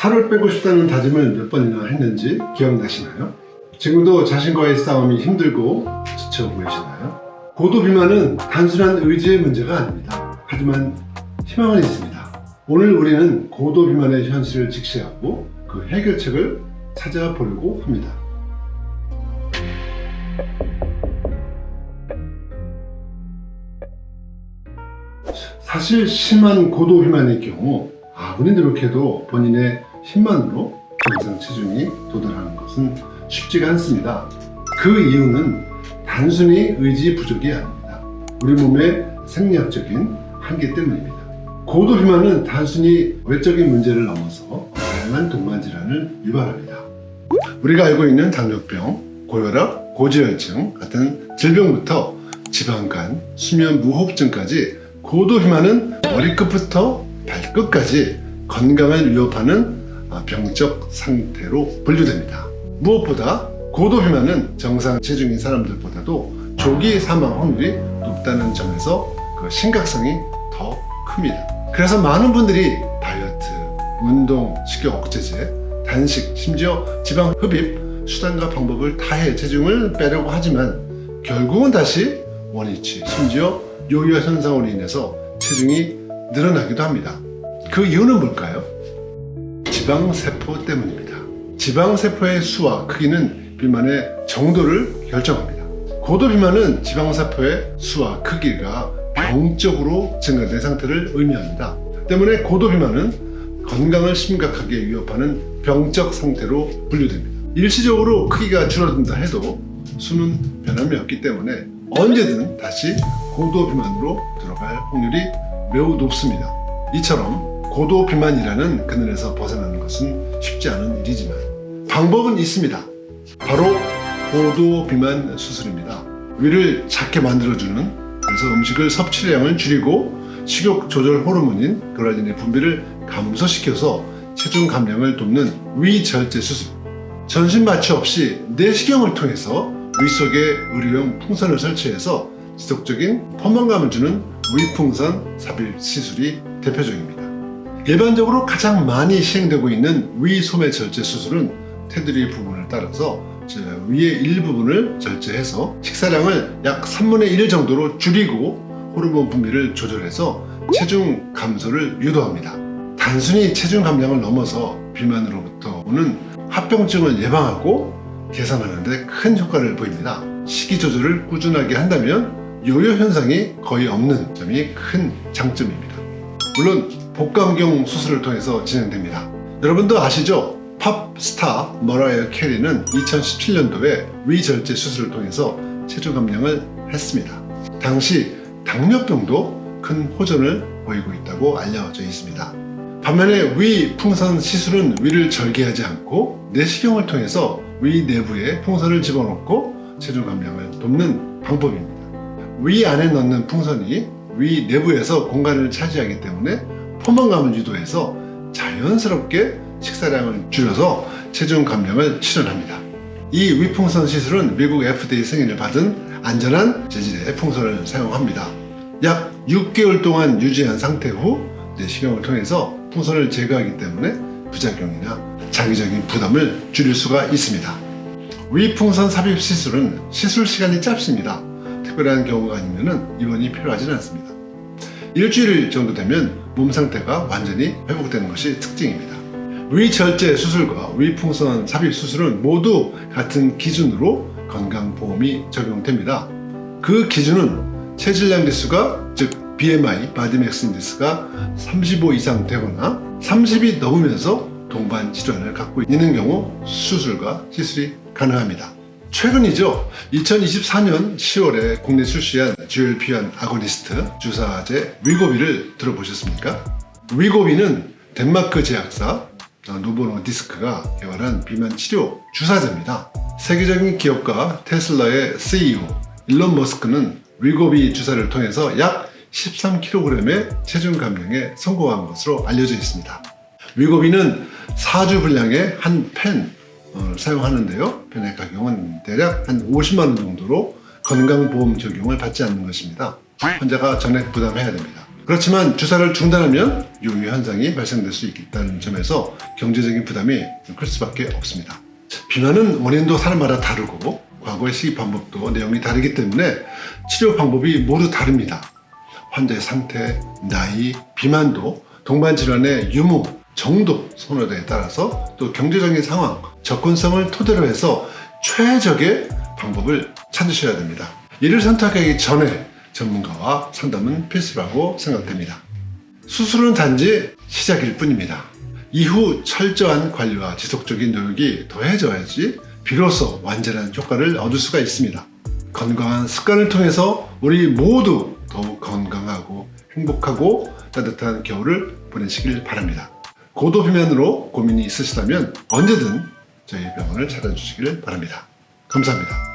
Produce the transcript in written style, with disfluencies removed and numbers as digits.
살을 빼고 싶다는 다짐을 몇 번이나 했는지 기억나시나요? 지금도 자신과의 싸움이 힘들고 지쳐 보이시나요? 고도 비만은 단순한 의지의 문제가 아닙니다. 하지만 희망은 있습니다. 오늘 우리는 고도 비만의 현실을 직시하고 그 해결책을 찾아보려고 합니다. 사실 심한 고도 비만의 경우 아무리 노력해도 본인의 힘만으로 정상 체중이 도달하는 것은 쉽지가 않습니다. 그 이유는 단순히 의지 부족이 아닙니다. 우리 몸의 생리학적인 한계 때문입니다. 고도 비만은 단순히 외적인 문제를 넘어서 다양한 동반 질환을 유발합니다. 우리가 알고 있는 당뇨병, 고혈압, 고지혈증 같은 질병부터 지방간, 수면 무호흡증까지 고도 비만은 머리끝부터 발끝까지 건강을 위협하는 병적 상태로 분류됩니다. 무엇보다 고도 비만은 정상 체중인 사람들보다도 조기 사망 확률이 높다는 점에서 그 심각성이 더 큽니다. 그래서 많은 분들이 다이어트, 운동, 식욕 억제제, 단식, 심지어 지방 흡입 수단과 방법을 다해 체중을 빼려고 하지만 결국은 다시 원위치, 심지어 요요 현상으로 인해서 체중이 늘어나기도 합니다. 그 이유는 뭘까요? 지방세포 때문입니다. 지방세포의 수와 크기는 비만의 정도를 결정합니다. 고도 비만은 지방세포의 수와 크기가 병적으로 증가된 상태를 의미합니다. 때문에 고도 비만은 건강을 심각하게 위협하는 병적 상태로 분류됩니다. 일시적으로 크기가 줄어든다 해도 수는 변함이 없기 때문에 언제든 다시 고도 비만으로 들어갈 확률이 매우 높습니다. 이처럼 고도 비만이라는 그늘에서 벗어나는 것은 쉽지 않은 일이지만 방법은 있습니다. 바로 고도 비만 수술입니다. 위를 작게 만들어주는, 그래서 음식을 섭취량을 줄이고 식욕 조절 호르몬인 그랄린의 분비를 감소시켜서 체중 감량을 돕는 위절제 수술. 전신 마취 없이 내시경을 통해서 위 속에 의료용 풍선을 설치해서 지속적인 포만감을 주는 위풍선 삽입 시술이 대표적입니다. 일반적으로 가장 많이 시행되고 있는 위 소매 절제 수술은 테두리 부분을 따라서 위의 일부분을 절제해서 식사량을 약 3분의 1 정도로 줄이고 호르몬 분비를 조절해서 체중 감소를 유도합니다. 단순히 체중 감량을 넘어서 비만으로부터 오는 합병증을 예방하고 개선하는 데 큰 효과를 보입니다. 식이 조절을 꾸준하게 한다면 요요 현상이 거의 없는 점이 큰 장점입니다. 물론 복강경 수술을 통해서 진행됩니다. 여러분도 아시죠? 팝 스타 머라이어 캐리는 2017년도에 위절제 수술을 통해서 체중 감량을 했습니다. 당시 당뇨병도 큰 호전을 보이고 있다고 알려져 있습니다. 반면에 위 풍선 시술은 위를 절개하지 않고 내시경을 통해서 위 내부에 풍선을 집어넣고 체중 감량을 돕는 방법입니다. 위 안에 넣는 풍선이 위 내부에서 공간을 차지하기 때문에 포만감을 유도해서 자연스럽게 식사량을 줄여서 체중 감량을 실현합니다. 이 위풍선 시술은 미국 FDA 승인을 받은 안전한 재질의 풍선을 사용합니다. 약 6개월 동안 유지한 상태 후 내시경을 통해서 풍선을 제거하기 때문에 부작용이나 장기적인 부담을 줄일 수가 있습니다. 위풍선 삽입 시술은 시술 시간이 짧습니다. 특별한 경우가 아니면 입원이 필요하지는 않습니다. 일주일 정도 되면 몸 상태가 완전히 회복되는 것이 특징입니다. 위절제 수술과 위풍선 삽입 수술은 모두 같은 기준으로 건강보험이 적용됩니다. 그 기준은 체질량 지수가, 즉 BMI, 바디맥스 인덱스가 35 이상 되거나 30이 넘으면서 동반 질환을 갖고 있는 경우 수술과 시술이 가능합니다. 최근이죠. 2024년 10월에 국내 출시한 GLP-1 아고니스트 주사제 위고비를 들어보셨습니까? 위고비는 덴마크 제약사 노보 노디스크가 개발한 비만 치료 주사제입니다. 세계적인 기업가 테슬라의 CEO 일론 머스크는 위고비 주사를 통해서 약 13kg의 체중 감량에 성공한 것으로 알려져 있습니다. 위고비는 4주 분량의 한 펜 사용하는데요. 펜의 가격은 대략 한 50만 원 정도로 건강보험 적용을 받지 않는 것입니다. 환자가 전액 부담해야 됩니다. 그렇지만 주사를 중단하면 요요 현상이 발생될 수 있다는 점에서 경제적인 부담이 클 수밖에 없습니다. 비만은 원인도 사람마다 다르고 과거의 시기 방법도 내용이 다르기 때문에 치료 방법이 모두 다릅니다. 환자의 상태, 나이, 비만도, 동반 질환의 유무, 정도, 선호도에 따라서 또 경제적인 상황, 접근성을 토대로 해서 최적의 방법을 찾으셔야 됩니다. 이를 선택하기 전에 전문가와 상담은 필수라고 생각됩니다. 수술은 단지 시작일 뿐입니다. 이후 철저한 관리와 지속적인 노력이 더해져야지 비로소 완전한 효과를 얻을 수가 있습니다. 건강한 습관을 통해서 우리 모두 더욱 건강하고 행복하고 따뜻한 겨울을 보내시길 바랍니다. 고도비만으로 고민이 있으시다면 언제든 저희 병원을 찾아주시길 바랍니다. 감사합니다.